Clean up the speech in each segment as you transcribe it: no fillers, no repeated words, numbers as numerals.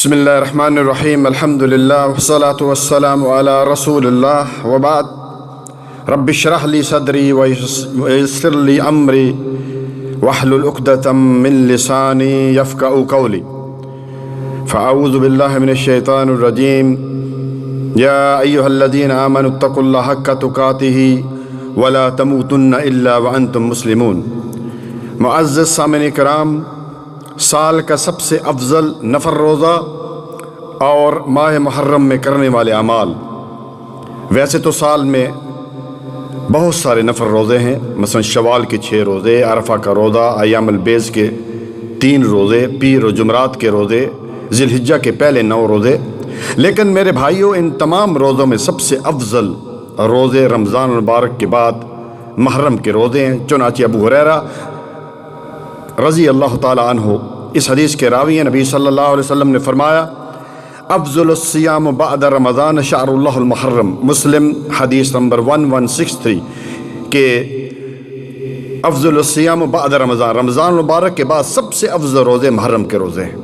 بسم اللہ الرحمن الرحیم الحمد للہ والصلاة والسلام علی رسول اللہ وبعد رب اشرح لی صدری ویسر لی امری واحلل عقدۃ من لسانی یفقهوا قولی فاعوذ باللہ من الشیطان الرجیم یا ایہا الذین آمنوا اتقوا اللہ حق تقاتہ ولا تموتن الا وانتم مسلمون۔ معزز سامعین کرام، سال کا سب سے افضل نفر روزہ اور ماہ محرم میں کرنے والے اعمال۔ ویسے تو سال میں بہت سارے نفر روزے ہیں، مثلا شوال کے 6 روزے، عرفہ کا روزہ، ایام البیض کے 3 روزے، پیر و جمعرات کے روزے، ذی الحجہ کے پہلے 9 روزے۔ لیکن میرے بھائیوں، ان تمام روزوں میں سب سے افضل روزے رمضان المبارک کے بعد محرم کے روزے ہیں۔ چنانچہ ابو ہریرہ رضی اللہ تعالی عنہ اس حدیث کے راوی ہیں، نبی صلی اللہ علیہ وسلم نے فرمایا افضل الصیام بعد رمضان شہر اللہ المحرم۔ مسلم حدیث نمبر 1163 کہ افضل الصیام بعد رمضان، رمضان المبارک کے بعد سب سے افضل روزے محرم کے روزے ہیں۔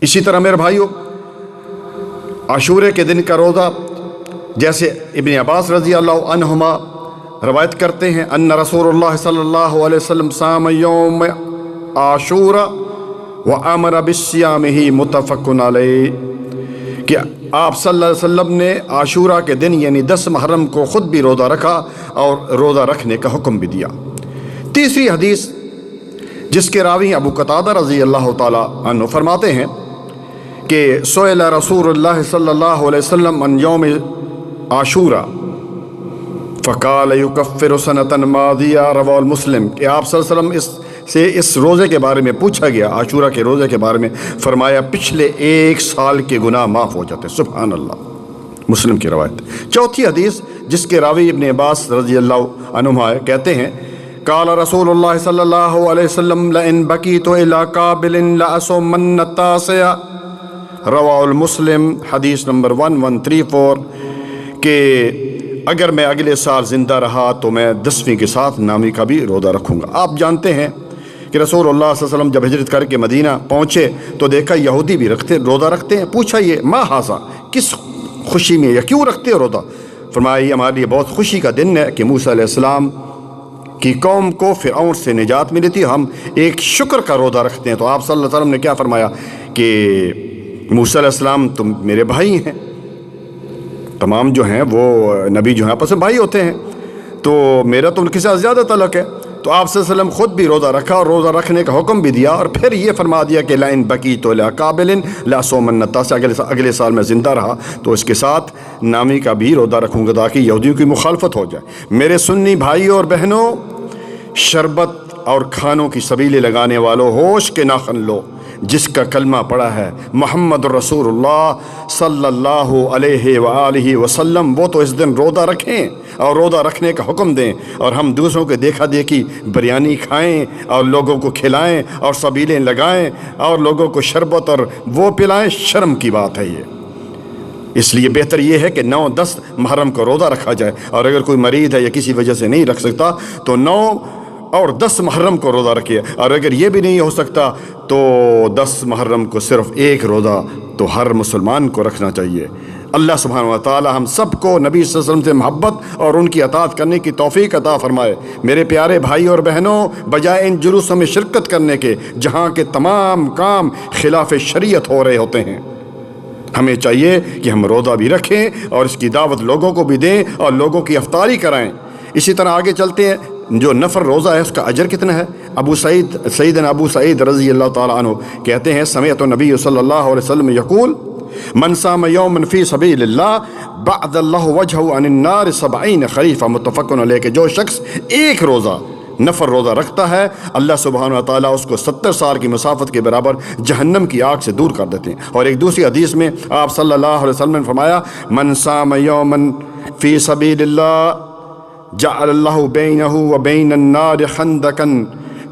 اسی طرح میرے بھائیوں، عاشورے کے دن کا روزہ، جیسے ابن عباس رضی اللہ عنہما روایت کرتے ہیں ان رسول اللہ صلی اللہ علیہ وسلم صام یوم عاشورہ وامر بالصیامہ متفق علیہ، کہ آپ صلی اللہ علیہ وسلم نے عاشورہ کے دن یعنی 10 محرم کو خود بھی روزہ رکھا اور روزہ رکھنے کا حکم بھی دیا۔ تیسری حدیث جس کے راوی ابو قتادہ رضی اللہ تعالی عنہ فرماتے ہیں کہ سئل رسول اللہ صلی اللہ علیہ وسلم عن یوم عاشورہ فقال یکفر سنۃ ماضیہ، رواہ المسلم، کہ آپ صلی اللہ علیہ وسلم سے اس روزے کے بارے میں پوچھا گیا، عاشورہ کے روزے کے بارے میں، فرمایا پچھلے 1 سال کے گناہ معاف ہو جاتے۔ سبحان اللہ، مسلم کی روایت۔ چوتھی حدیث جس کے راوی ابن عباس رضی اللہ عنہما کہتے ہیں قال رسول اللہ صلی اللہ علیہ وسلم لئن بقیت الی قابل لاصومن التاسع، رواہ المسلم، حدیث نمبر 1134، کہ اگر میں اگلے سال زندہ رہا تو میں 10ویں کے ساتھ نامی کا بھی روزہ رکھوں گا۔ آپ جانتے ہیں کہ رسول اللہ صلی اللہ علیہ وسلم جب ہجرت کر کے مدینہ پہنچے تو دیکھا یہودی بھی روزہ رکھتے ہیں۔ پوچھا یہ ما ہذا، کس خوشی میں یا کیوں رکھتے ہو روزہ؟ فرمایا یہ ہمارے لیے بہت خوشی کا دن ہے کہ موسیٰ علیہ السلام کی قوم کو فرعون سے نجات ملی تھی، ہم ایک شکر کا روزہ رکھتے ہیں۔ تو آپ صلی اللہ علیہ وسلم نے کیا فرمایا کہ موسیٰ علیہ السلام تم میرے بھائی ہیں، تمام جو ہیں وہ نبی جو ہیں آپس میں بھائی ہوتے ہیں، تو میرا تو ان کے ساتھ زیادہ تعلق ہے۔ تو آپ صلی اللہ علیہ وسلم خود بھی روزہ رکھا اور روزہ رکھنے کا حکم بھی دیا، اور پھر یہ فرما دیا کہ لئن بقیت الی قابل لاصومن التاسع، اگلے سال میں زندہ رہا تو اس کے ساتھ نامی کا بھی روزہ رکھوں گا تاکہ یہودیوں کی مخالفت ہو جائے۔ میرے سنی بھائیوں اور بہنوں، شربت اور کھانوں کی سبیلیں لگانے والوں، ہوش کے ناخن لو، جس کا کلمہ پڑا ہے محمد رسول اللہ صلی اللہ علیہ وآلہ وسلم، وہ تو اس دن روزہ رکھیں اور روزہ رکھنے کا حکم دیں، اور ہم دوسروں کے دیکھا دیکھی بریانی کھائیں اور لوگوں کو کھلائیں اور سبیلیں لگائیں اور لوگوں کو شربت اور وہ پلائیں، شرم کی بات ہے یہ۔ اس لیے بہتر یہ ہے کہ 9-10 محرم کو روزہ رکھا جائے، اور اگر کوئی مریض ہے یا کسی وجہ سے نہیں رکھ سکتا تو 9 اور 10 محرم کو روزہ رکھیے، اور اگر یہ بھی نہیں ہو سکتا تو 10 محرم کو صرف 1 روزہ تو ہر مسلمان کو رکھنا چاہیے۔ اللہ سبحانہ و تعالی ہم سب کو نبی صلی اللہ علیہ وسلم سے محبت اور ان کی اطاعت کرنے کی توفیق عطا فرمائے۔ میرے پیارے بھائی اور بہنوں، بجائے ان جلوسوں میں شرکت کرنے کے جہاں کے تمام کام خلاف شریعت ہو رہے ہوتے ہیں، ہمیں چاہیے کہ ہم روزہ بھی رکھیں اور اس کی دعوت لوگوں کو بھی دیں اور لوگوں کی افطاری کرائیں۔ اسی طرح آگے چلتے ہیں، جو نفر روزہ ہے اس کا اجر کتنا ہے؟ سیدنا ابو سعید رضی اللہ تعالی عنہ کہتے ہیں سمعت النبی صلی اللہ علیہ وسلم یقول من صام یوما فی سبیل اللہ بعد اللہ وجہہ عن النار 70 خریفہ، متفق علیہ، کہ جو شخص ایک روزہ نفر روزہ رکھتا ہے اللہ سبحانہ و تعالیٰ اس کو 70 سال کی مسافت کے برابر جہنم کی آگ سے دور کر دیتے ہیں۔ اور ایک دوسری حدیث میں آپ صلی اللہ علیہ وسلم نے فرمایا من صام یوما فی سبیل اللہ جعل اللہ بینہ و بین النار خندقا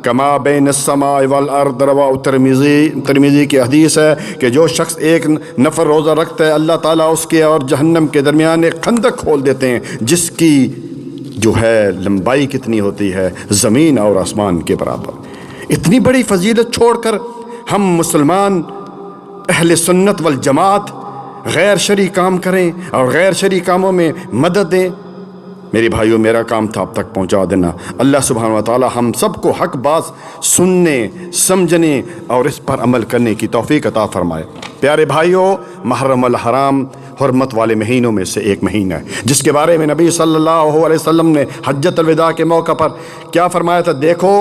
کما بین السماء والارض، رواہ ترمذی کی حدیث ہے کہ جو شخص ایک نفر روزہ رکھتا ہے اللہ تعالیٰ اس کے اور جہنم کے درمیان ایک خندق کھول دیتے ہیں جس کی جو ہے لمبائی کتنی ہوتی ہے، زمین اور آسمان کے برابر۔ اتنی بڑی فضیلت چھوڑ کر ہم مسلمان اہل سنت والجماعت غیر شرعی کام کریں اور غیر شرعی کاموں میں مدد دیں۔ میری بھائیوں، میرا کام تھا اب تک پہنچا دینا۔ اللہ سبحانہ و تعالی ہم سب کو حق بات سننے، سمجھنے اور اس پر عمل کرنے کی توفیق عطا فرمائے۔ پیارے بھائیوں، محرم الحرام حرمت والے مہینوں میں سے ایک مہینہ ہے، جس کے بارے میں نبی صلی اللہ علیہ وسلم نے حجۃ الوداع کے موقع پر کیا فرمایا تھا؟ دیکھو،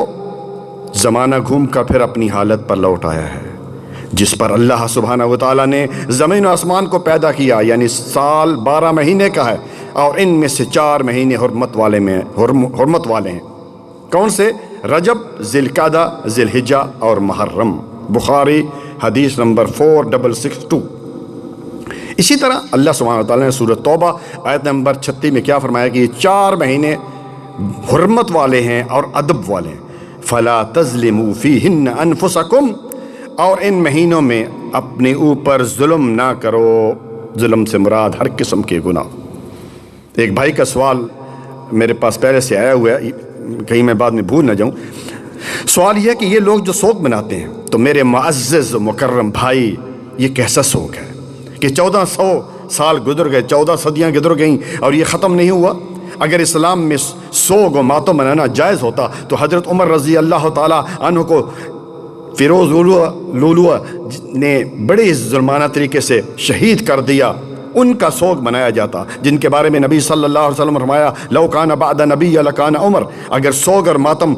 زمانہ گھوم کر پھر اپنی حالت پر لوٹ آیا ہے، جس پر اللہ سبحانہ و تعالیٰ نے زمین و آسمان کو پیدا کیا، یعنی سال 12 مہینے کا ہے، اور ان میں سے 4 مہینے حرمت والے ہیں۔ کون سے؟ رجب، ذی القعدہ، ذی الحجہ اور محرم۔ بخاری حدیث نمبر 4662۔ اسی طرح اللہ سبحانہ وتعالیٰ نے سورۃ توبہ آیت نمبر 36 میں کیا فرمایا کہ یہ 4 مہینے حرمت والے ہیں اور ادب والے ہیں۔ فَلَا تَظْلِمُوا فِيهِنَّ أَنفُسَكُمْ، اور ان مہینوں میں اپنے اوپر ظلم نہ کرو۔ ظلم سے مراد ہر قسم کے گناہ۔ ایک بھائی کا سوال میرے پاس پہلے سے آیا ہوا ہے، کہیں میں بعد میں بھول نہ جاؤں۔ سوال یہ ہے کہ یہ لوگ جو سوگ مناتے ہیں، تو میرے معزز مکرم بھائی، یہ کیسا سوگ ہے کہ 1400 سال گزر گئے، 14 صدیاں گزر گئیں اور یہ ختم نہیں ہوا؟ اگر اسلام میں سوگ و ماتم منانا جائز ہوتا تو حضرت عمر رضی اللہ تعالیٰ عنہ کو فیروز لولو نے بڑے ظلمانہ طریقے سے شہید کر دیا، ان کا سوگ منایا جاتا، جن کے بارے میں نبی صلی اللہ علیہ وسلم نے فرمایا لو کان بعد نبی لکان عمر۔ اگر سوگ اور ماتم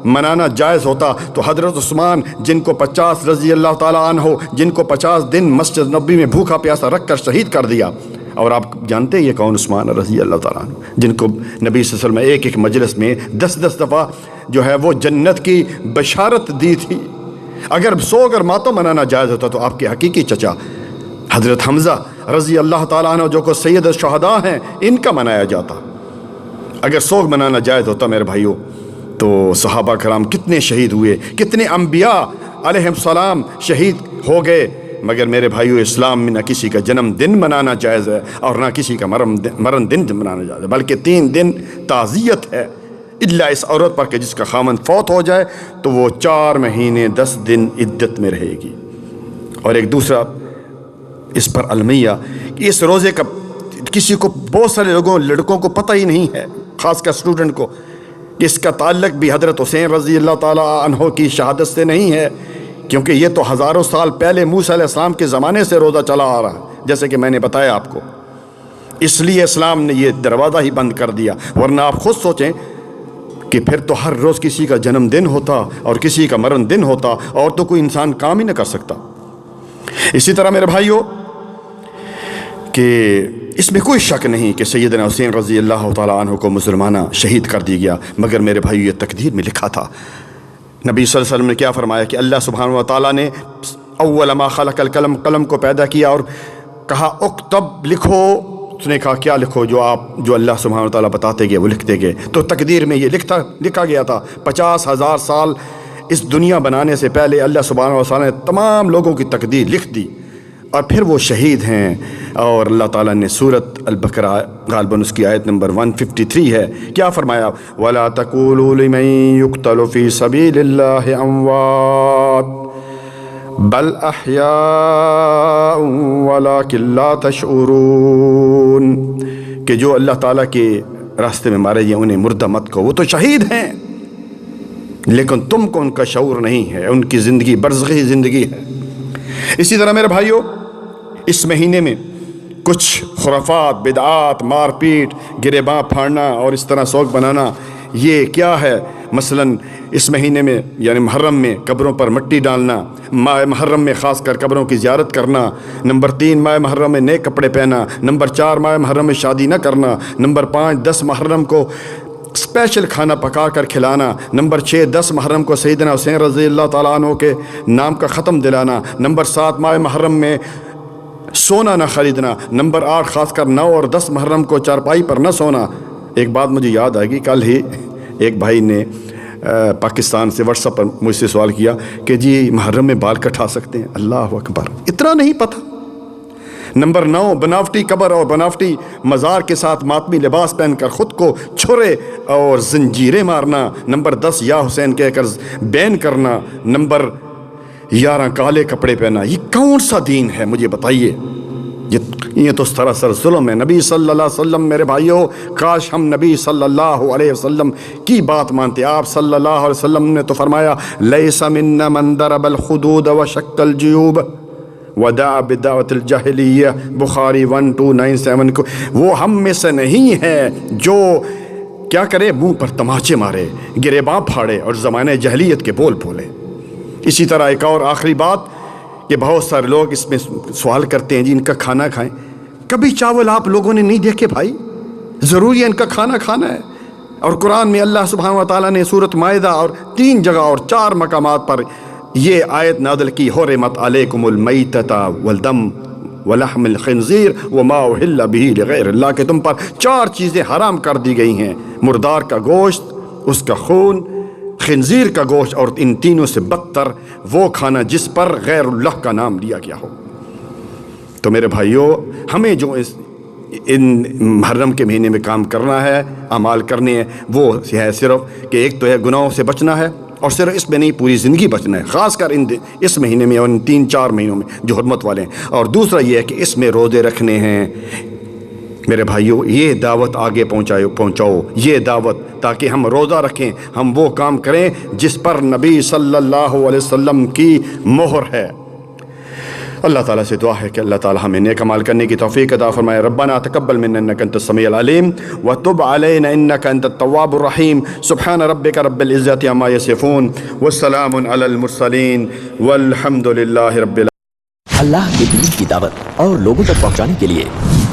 منانا جائز ہوتا تو حضرت عثمان، جن کو 50 رضی اللہ تعالیٰ عنہ، جن کو 50 دن مسجد نبی میں بھوکا پیاسا رکھ کر شہید کر دیا۔ اور آپ جانتے ہیں یہ کون عثمان رضی اللہ تعالیٰ عنہ، جن کو نبی صلی اللہ علیہ وسلم نے ایک مجلس میں 10 دفعہ جو ہے وہ جنت کی بشارت دی تھی۔ اگر سوگ اور ماتم منانا جائز ہوتا تو آپ کے حقیقی چچا حضرت حمزہ رضی اللہ تعالیٰ عنہ، جو کہ سید الشہداء ہیں، ان کا منایا جاتا۔ اگر سوگ منانا جائز ہوتا میرے بھائیوں، تو صحابہ کرام کتنے شہید ہوئے، کتنے انبیاء علیہ السلام شہید ہو گئے۔ مگر میرے بھائیوں، اسلام میں نہ کسی کا جنم دن منانا جائز ہے اور نہ کسی کا مرن دن منانا جائز ہے، بلکہ 3 دن تعزیت ہے، الا اس عورت پر کہ جس کا خامند فوت ہو جائے تو وہ 4 مہینے 10 دن عدت میں رہے گی۔ اور ایک دوسرا اس پر المیہ کہ اس روزے کا کسی کو، بہت سارے لڑکوں کو پتہ ہی نہیں ہے، خاص کر اسٹوڈنٹ کو، کہ اس کا تعلق بھی حضرت حسین رضی اللہ تعالیٰ عنہ کی شہادت سے نہیں ہے، کیونکہ یہ تو ہزاروں سال پہلے موسیٰ علیہ السلام کے زمانے سے روزہ چلا آ رہا ہے، جیسے کہ میں نے بتایا آپ کو۔ اس لیے اسلام نے یہ دروازہ ہی بند کر دیا، ورنہ آپ خود سوچیں کہ پھر تو ہر روز کسی کا جنم دن ہوتا اور کسی کا مرن دن ہوتا، اور تو کوئی انسان کام ہی نہ کر سکتا۔ اسی طرح میرے بھائیوں کہ اس میں کوئی شک نہیں کہ سیدنا حسین رضی اللہ تعالیٰ عنہ کو مسلمانہ شہید کر دیا گیا، مگر میرے بھائیو یہ تقدیر میں لکھا تھا۔ نبی صلی اللہ علیہ وسلم نے کیا فرمایا کہ اللہ سبحانہ و تعالیٰ نے اول ما خلق القلم، قلم کو پیدا کیا اور کہا اکتب، لکھو۔ اس نے کہا کیا لکھو؟ جو اللہ سبحانہ و تعالیٰ بتاتے گئے وہ لکھتے گئے۔ تو تقدیر میں یہ لکھا گیا تھا 50,000 سال اس دنیا بنانے سے پہلے اللہ سبحانہ و تعالیٰ نے تمام لوگوں کی تقدیر لکھ دی، اور پھر وہ شہید ہیں۔ اور اللہ تعالیٰ نے سورۃ البقرہ غالباً اس کی آیت نمبر 153 ہے، کیا فرمایا؟ وَلَا تَقُولُوا لِمَن يُقْتَلُ فِي سَبِيلِ اللَّهِ أَمْوَاتٌ بَلْ أَحْيَاءٌ وَلَكِن لَا تَشْعُرُونَ، کہ جو اللہ تعالیٰ کے راستے میں مارے جائیں انہیں مردہ مت کہو، وہ تو شہید ہیں، لیکن تم کو ان کا شعور نہیں ہے، ان کی زندگی برزخی زندگی ہے۔ اسی طرح میرے بھائیوں، اس مہینے میں کچھ خرافات، بدعات، مار پیٹ، گریباں پھاڑنا اور اس طرح سوگ بنانا، یہ کیا ہے؟ مثلاً اس مہینے میں یعنی محرم میں قبروں پر مٹی ڈالنا، ماہ محرم میں خاص کر قبروں کی زیارت کرنا، نمبر 3 ماہ محرم میں نئے کپڑے پہنا، نمبر 4 ماہ محرم میں شادی نہ کرنا، نمبر 5 10 محرم کو اسپیشل کھانا پکا کر کھلانا، نمبر 6 10 محرم کو سیدنا حسین رضی اللہ تعالیٰ عنہ کے نام کا ختم دلانا، نمبر 7 ماہ محرم میں سونا نہ خریدنا، نمبر 8 خاص کر 9 اور 10 محرم کو چارپائی پر نہ سونا۔ ایک بات مجھے یاد آئے گی، کل ہی ایک بھائی نے پاکستان سے واٹس ایپ پر مجھ سے سوال کیا کہ جی محرم میں بال کٹا سکتے ہیں؟ اللہ اکبر، اتنا نہیں پتہ۔ نمبر 9 بناوٹی قبر اور بناوٹی مزار کے ساتھ ماتمی لباس پہن کر خود کو چھرے اور زنجیریں مارنا، نمبر 10 یا حسین کہہ کر بین کرنا، نمبر 11 کالے کپڑے پہنا، یہ کون سا دین ہے مجھے بتائیے؟ یہ تو سراسر ظلم ہے۔ نبی صلی اللہ علیہ وسلم، میرے بھائیوں، کاش ہم نبی صلی اللہ علیہ وسلم کی بات مانتے۔ آپ صلی اللہ علیہ وسلم نے تو فرمایا لیس منا من ضرب الخدود وشق الجیوب ودعا بدعوت الجاہلیہ، بخاری 1297 کو، وہ ہم میں سے نہیں ہے جو کیا کرے، منہ پر تماچے مارے، گریباں پھاڑے اور زمانہ جاہلیت کے بول بولے۔ اسی طرح ایک اور آخری بات کہ بہت سارے لوگ اس میں سوال کرتے ہیں جی ان کا کھانا کھائیں، کبھی چاول آپ لوگوں نے نہیں دیکھے بھائی؟ ضروری ہے ان کا کھانا کھانا ہے؟ اور قرآن میں اللہ سبحانہ و تعالیٰ نے سورۃ مائدہ اور 3 جگہ اور 4 مقامات پر یہ آیت نازل کی، حرمت علیکم المیتۃ والدم ولحم الخنزیر وما اہل بہ لغیر اللہ، کہ تم پر 4 چیزیں حرام کر دی گئی ہیں، مردار کا گوشت، اس کا خون، خنزیر کا گوشت، اور ان تینوں سے بدتر وہ کھانا جس پر غیر اللہ کا نام لیا گیا ہو۔ تو میرے بھائیوں، ہمیں جو ان محرم کے مہینے میں کام کرنا ہے، اعمال کرنے ہیں، وہ ہے صرف کہ ایک تو ہے گناہوں سے بچنا ہے، اور صرف اس میں نہیں پوری زندگی بچنا ہے، خاص کر اس مہینے میں اور ان 3-4 مہینوں میں جو حرمت والے ہیں۔ اور دوسرا یہ ہے کہ اس میں روزے رکھنے ہیں۔ میرے بھائیوں، یہ دعوت آگے پہنچاؤ یہ دعوت، تاکہ ہم روزہ رکھیں، ہم وہ کام کریں جس پر نبی صلی اللہ علیہ وسلم کی مہر ہے۔ اللہ تعالیٰ سے دعا ہے کہ اللہ تعالیٰ ہمیں نیک عمل کرنے کی توفیق عطا فرمائے۔ ربنا تقبل منا انک انت السمیع العلیم وتب علینا انک انت التواب الرحیم۔ سبحان ربک رب العزۃ عما یصفون والسلام علی المرسلین والحمد للہ رب العالمین۔ اللہ کے دین کی دعوت اور لوگوں تک پہنچانے کے لیے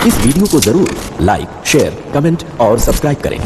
اس ویڈیو کو ضرور لائک، شیئر، کمنٹ اور سبسکرائب کریں۔